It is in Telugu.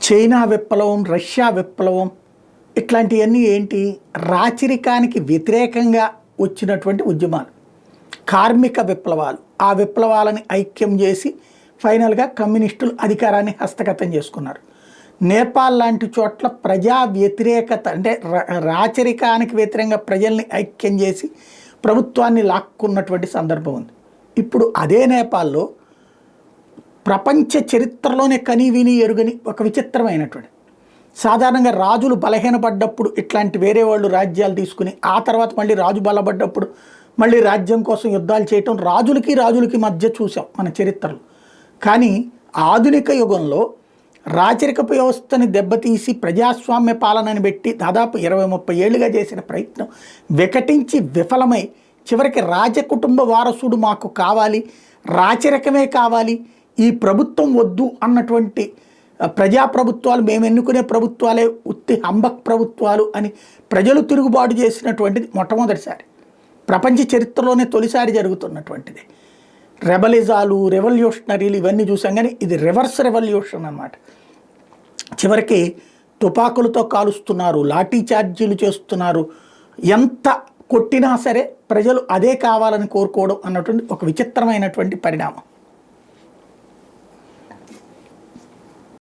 చైనా విప్లవం, రష్యా విప్లవం ఇట్లాంటివన్నీ ఏంటి? రాచరికానికి వ్యతిరేకంగా వచ్చినటువంటి ఉద్యమాలు, కార్మిక విప్లవాలు. ఆ విప్లవాలని ఐక్యం చేసి ఫైనల్గా కమ్యూనిస్టులు అధికారాన్ని హస్తగతం చేసుకున్నారు. నేపాల్ లాంటి చోట్ల ప్రజా వ్యతిరేకత అంటే రాచరికానికి వ్యతిరేకంగా ప్రజల్ని ఐక్యం చేసి ప్రభుత్వాన్ని లాక్కున్నటువంటి సందర్భం ఉంది. ఇప్పుడు అదే నేపాల్లో ప్రపంచ చరిత్రలోనే కనీవిని ఎరుగని ఒక విచిత్రమైనటువంటి, సాధారణంగా రాజులు బలహీనపడ్డప్పుడు ఇట్లాంటి వేరే వాళ్ళు రాజ్యాలు తీసుకుని ఆ తర్వాత మళ్ళీ రాజు బలపడ్డప్పుడు మళ్ళీ రాజ్యం కోసం యుద్ధాలు చేయటం రాజులకి మధ్య చూసాం మన చరిత్రలో. కానీ ఆధునిక యుగంలో రాచరిక వ్యవస్థని దెబ్బతీసి ప్రజాస్వామ్య పాలనని పెట్టి దాదాపు 20-30 ఏళ్ళుగా చేసిన ప్రయత్నం వికటించి విఫలమై చివరికి రాజకుటుంబ వారసుడు మాకు కావాలి, రాచరికమే కావాలి, ఈ ప్రభుత్వం వద్దు అన్నటువంటి ప్రజాప్రభుత్వాలు, మేము ఎన్నుకునే ప్రభుత్వాలే ఉత్తి హంబక్ ప్రభుత్వాలు అని ప్రజలు తిరుగుబాటు చేసినటువంటిది మొట్టమొదటిసారి ప్రపంచ చరిత్రలోనే తొలిసారి జరుగుతున్నటువంటిది. రెబలిజాలు, రెవల్యూషనరీలు ఇవన్నీ చూసాం, కానీ ఇది రివర్స్ రెవల్యూషన్ అన్నమాట. చివరికి తుపాకులతో కాలుస్తున్నారు, లాఠీ చార్జీలు చేస్తున్నారు, ఎంత కొట్టినా సరే ప్రజలు అదే కావాలని కోరుకోవడం అన్నటువంటి ఒక విచిత్రమైనటువంటి పరిణామం.